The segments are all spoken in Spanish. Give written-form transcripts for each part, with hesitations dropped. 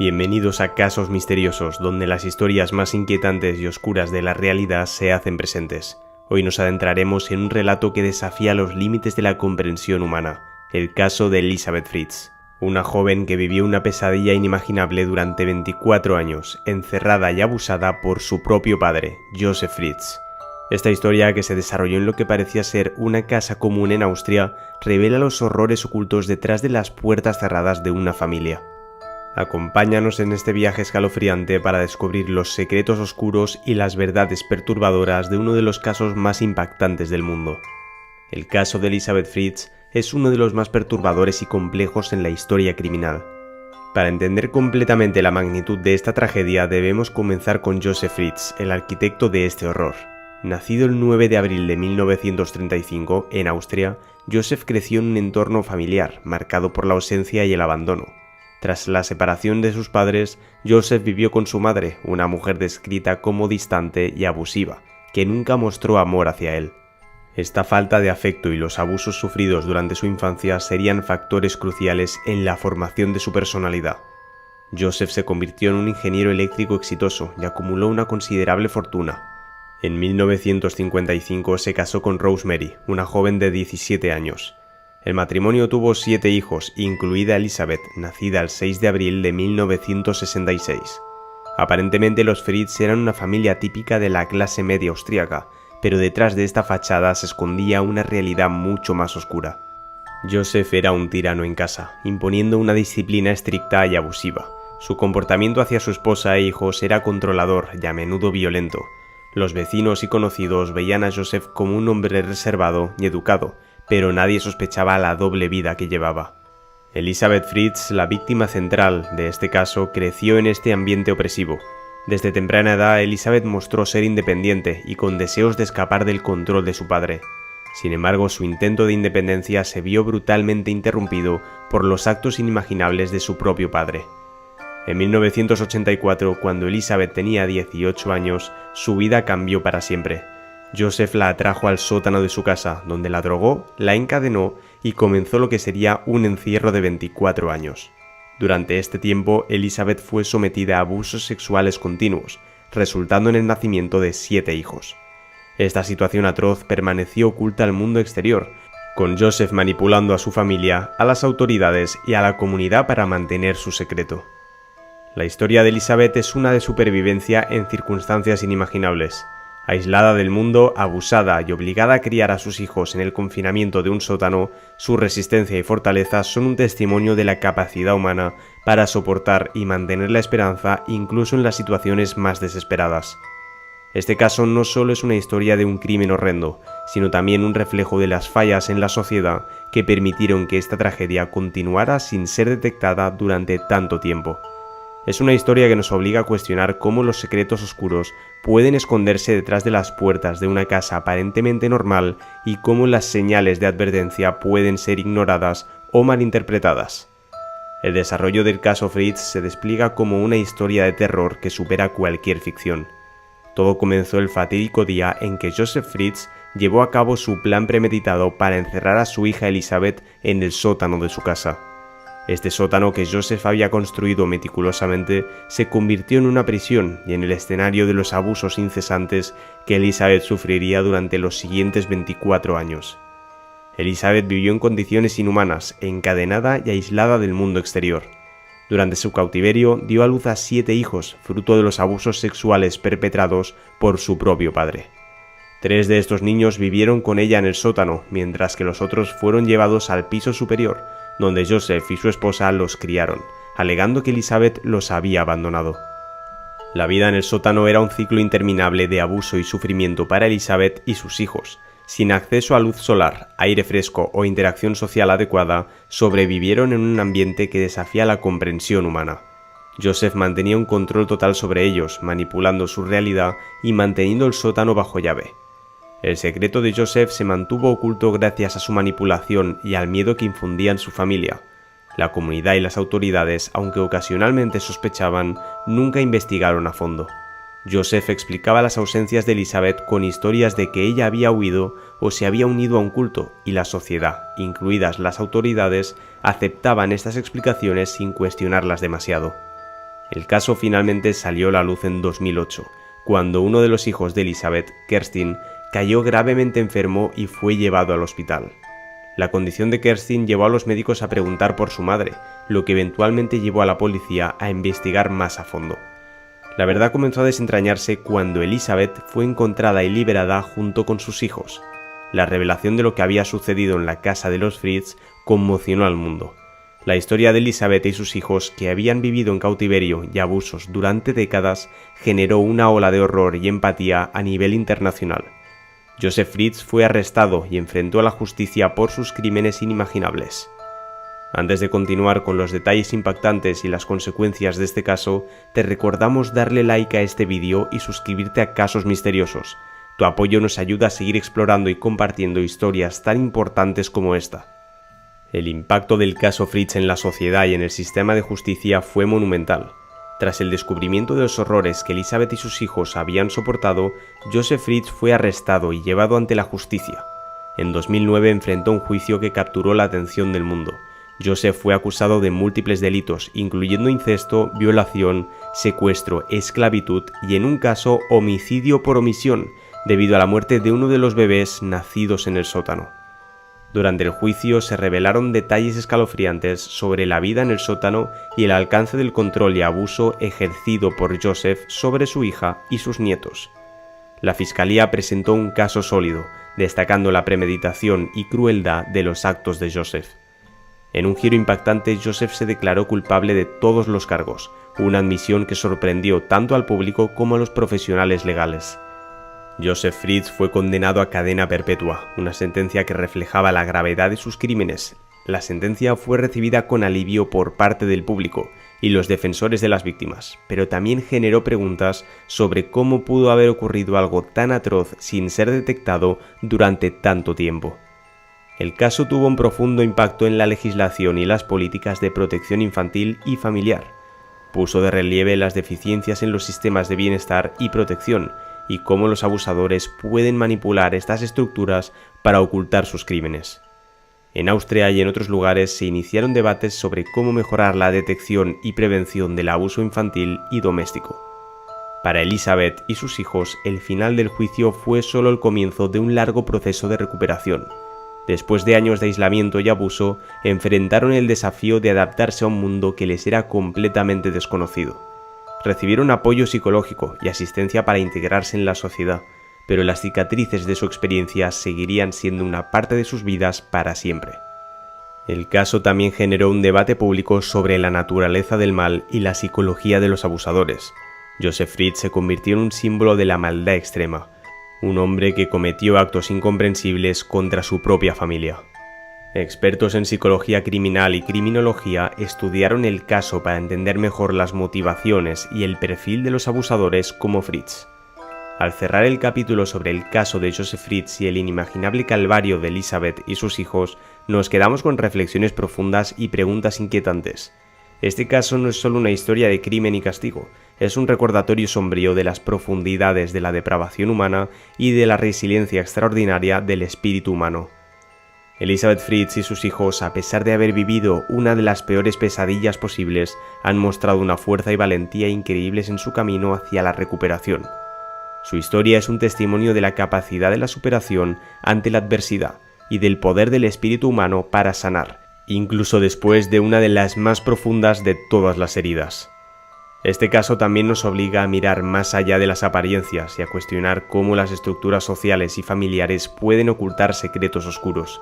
Bienvenidos a Casos Misteriosos, donde las historias más inquietantes y oscuras de la realidad se hacen presentes. Hoy nos adentraremos en un relato que desafía los límites de la comprensión humana, el caso de Elizabeth Fritz, una joven que vivió una pesadilla inimaginable durante 24 años, encerrada y abusada por su propio padre, Joseph Fritz. Esta historia, que se desarrolló en lo que parecía ser una casa común en Austria, revela los horrores ocultos detrás de las puertas cerradas de una familia. Acompáñanos en este viaje escalofriante para descubrir los secretos oscuros y las verdades perturbadoras de uno de los casos más impactantes del mundo. El caso de Elizabeth Fritz es uno de los más perturbadores y complejos en la historia criminal. Para entender completamente la magnitud de esta tragedia debemos comenzar con Joseph Fritz, el arquitecto de este horror. Nacido el 9 de abril de 1935 en Austria, Joseph creció en un entorno familiar marcado por la ausencia y el abandono. Tras la separación de sus padres, Joseph vivió con su madre, una mujer descrita como distante y abusiva, que nunca mostró amor hacia él. Esta falta de afecto y los abusos sufridos durante su infancia serían factores cruciales en la formación de su personalidad. Joseph se convirtió en un ingeniero eléctrico exitoso y acumuló una considerable fortuna. En 1955 se casó con Rosemary, una joven de 17 años. El matrimonio tuvo 7 hijos, incluida Elizabeth, nacida el 6 de abril de 1966. Aparentemente los Fritz eran una familia típica de la clase media austríaca, pero detrás de esta fachada se escondía una realidad mucho más oscura. Joseph era un tirano en casa, imponiendo una disciplina estricta y abusiva. Su comportamiento hacia su esposa e hijos era controlador y a menudo violento. Los vecinos y conocidos veían a Joseph como un hombre reservado y educado, pero nadie sospechaba la doble vida que llevaba. Elizabeth Fritz, la víctima central de este caso, creció en este ambiente opresivo. Desde temprana edad, Elizabeth mostró ser independiente y con deseos de escapar del control de su padre. Sin embargo, su intento de independencia se vio brutalmente interrumpido por los actos inimaginables de su propio padre. En 1984, cuando Elizabeth tenía 18 años, su vida cambió para siempre. Joseph la atrajo al sótano de su casa, donde la drogó, la encadenó y comenzó lo que sería un encierro de 24 años. Durante este tiempo, Elizabeth fue sometida a abusos sexuales continuos, resultando en el nacimiento de 7 hijos. Esta situación atroz permaneció oculta al mundo exterior, con Joseph manipulando a su familia, a las autoridades y a la comunidad para mantener su secreto. La historia de Elizabeth es una de supervivencia en circunstancias inimaginables. Aislada del mundo, abusada y obligada a criar a sus hijos en el confinamiento de un sótano, su resistencia y fortaleza son un testimonio de la capacidad humana para soportar y mantener la esperanza incluso en las situaciones más desesperadas. Este caso no solo es una historia de un crimen horrendo, sino también un reflejo de las fallas en la sociedad que permitieron que esta tragedia continuara sin ser detectada durante tanto tiempo. Es una historia que nos obliga a cuestionar cómo los secretos oscuros pueden esconderse detrás de las puertas de una casa aparentemente normal y cómo las señales de advertencia pueden ser ignoradas o malinterpretadas. El desarrollo del caso Fritz se despliega como una historia de terror que supera cualquier ficción. Todo comenzó el fatídico día en que Joseph Fritz llevó a cabo su plan premeditado para encerrar a su hija Elizabeth en el sótano de su casa. Este sótano, que Joseph había construido meticulosamente, se convirtió en una prisión y en el escenario de los abusos incesantes que Elizabeth sufriría durante los siguientes 24 años. Elizabeth vivió en condiciones inhumanas, encadenada y aislada del mundo exterior. Durante su cautiverio dio a luz a 7 hijos, fruto de los abusos sexuales perpetrados por su propio padre. 3 de estos niños vivieron con ella en el sótano, mientras que los otros fueron llevados al piso superior, donde Joseph y su esposa los criaron, alegando que Elizabeth los había abandonado. La vida en el sótano era un ciclo interminable de abuso y sufrimiento para Elizabeth y sus hijos. Sin acceso a luz solar, aire fresco o interacción social adecuada, sobrevivieron en un ambiente que desafía la comprensión humana. Joseph mantenía un control total sobre ellos, manipulando su realidad y manteniendo el sótano bajo llave. El secreto de Joseph se mantuvo oculto gracias a su manipulación y al miedo que infundía en su familia. La comunidad y las autoridades, aunque ocasionalmente sospechaban, nunca investigaron a fondo. Joseph explicaba las ausencias de Elizabeth con historias de que ella había huido o se había unido a un culto, y la sociedad, incluidas las autoridades, aceptaban estas explicaciones sin cuestionarlas demasiado. El caso finalmente salió a la luz en 2008, cuando uno de los hijos de Elizabeth, Kerstin, cayó gravemente enfermo y fue llevado al hospital. La condición de Kerstin llevó a los médicos a preguntar por su madre, lo que eventualmente llevó a la policía a investigar más a fondo. La verdad comenzó a desentrañarse cuando Elizabeth fue encontrada y liberada junto con sus hijos. La revelación de lo que había sucedido en la casa de los Fritz conmocionó al mundo. La historia de Elizabeth y sus hijos, que habían vivido en cautiverio y abusos durante décadas, generó una ola de horror y empatía a nivel internacional. Joseph Fritz fue arrestado y enfrentó a la justicia por sus crímenes inimaginables. Antes de continuar con los detalles impactantes y las consecuencias de este caso, te recordamos darle like a este vídeo y suscribirte a Casos Misteriosos. Tu apoyo nos ayuda a seguir explorando y compartiendo historias tan importantes como esta. El impacto del caso Fritz en la sociedad y en el sistema de justicia fue monumental. Tras el descubrimiento de los horrores que Elizabeth y sus hijos habían soportado, Joseph Fritz fue arrestado y llevado ante la justicia. En 2009 enfrentó un juicio que capturó la atención del mundo. Joseph fue acusado de múltiples delitos, incluyendo incesto, violación, secuestro, esclavitud y, en un caso, homicidio por omisión, debido a la muerte de uno de los bebés nacidos en el sótano. Durante el juicio se revelaron detalles escalofriantes sobre la vida en el sótano y el alcance del control y abuso ejercido por Joseph sobre su hija y sus nietos. La fiscalía presentó un caso sólido, destacando la premeditación y crueldad de los actos de Joseph. En un giro impactante, Joseph se declaró culpable de todos los cargos, una admisión que sorprendió tanto al público como a los profesionales legales. Joseph Fritz fue condenado a cadena perpetua, una sentencia que reflejaba la gravedad de sus crímenes. La sentencia fue recibida con alivio por parte del público y los defensores de las víctimas, pero también generó preguntas sobre cómo pudo haber ocurrido algo tan atroz sin ser detectado durante tanto tiempo. El caso tuvo un profundo impacto en la legislación y las políticas de protección infantil y familiar. Puso de relieve las deficiencias en los sistemas de bienestar y protección, y cómo los abusadores pueden manipular estas estructuras para ocultar sus crímenes. En Austria y en otros lugares se iniciaron debates sobre cómo mejorar la detección y prevención del abuso infantil y doméstico. Para Elizabeth y sus hijos, el final del juicio fue solo el comienzo de un largo proceso de recuperación. Después de años de aislamiento y abuso, enfrentaron el desafío de adaptarse a un mundo que les era completamente desconocido. Recibieron apoyo psicológico y asistencia para integrarse en la sociedad, pero las cicatrices de su experiencia seguirían siendo una parte de sus vidas para siempre. El caso también generó un debate público sobre la naturaleza del mal y la psicología de los abusadores. Joseph Fritz se convirtió en un símbolo de la maldad extrema, un hombre que cometió actos incomprensibles contra su propia familia. Expertos en psicología criminal y criminología estudiaron el caso para entender mejor las motivaciones y el perfil de los abusadores como Fritz. Al cerrar el capítulo sobre el caso de Joseph Fritz y el inimaginable calvario de Elizabeth y sus hijos, nos quedamos con reflexiones profundas y preguntas inquietantes. Este caso no es solo una historia de crimen y castigo, es un recordatorio sombrío de las profundidades de la depravación humana y de la resiliencia extraordinaria del espíritu humano. Elizabeth Fritz y sus hijos, a pesar de haber vivido una de las peores pesadillas posibles, han mostrado una fuerza y valentía increíbles en su camino hacia la recuperación. Su historia es un testimonio de la capacidad de la superación ante la adversidad y del poder del espíritu humano para sanar, incluso después de una de las más profundas de todas las heridas. Este caso también nos obliga a mirar más allá de las apariencias y a cuestionar cómo las estructuras sociales y familiares pueden ocultar secretos oscuros.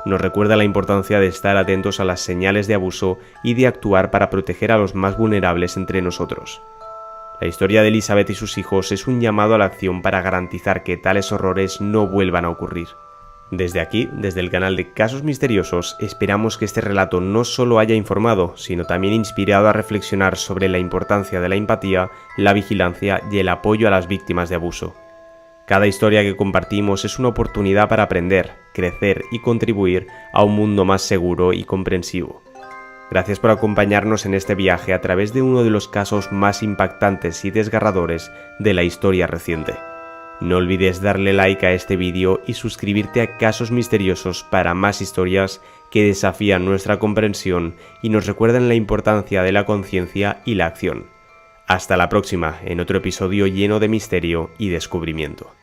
Nos recuerda la importancia de estar atentos a las señales de abuso y de actuar para proteger a los más vulnerables entre nosotros. La historia de Elizabeth y sus hijos es un llamado a la acción para garantizar que tales horrores no vuelvan a ocurrir. Desde aquí, desde el canal de Casos Misteriosos, esperamos que este relato no solo haya informado, sino también inspirado a reflexionar sobre la importancia de la empatía, la vigilancia y el apoyo a las víctimas de abuso. Cada historia que compartimos es una oportunidad para aprender, crecer y contribuir a un mundo más seguro y comprensivo. Gracias por acompañarnos en este viaje a través de uno de los casos más impactantes y desgarradores de la historia reciente. No olvides darle like a este vídeo y suscribirte a Casos Misteriosos para más historias que desafían nuestra comprensión y nos recuerdan la importancia de la conciencia y la acción. Hasta la próxima, en otro episodio lleno de misterio y descubrimiento.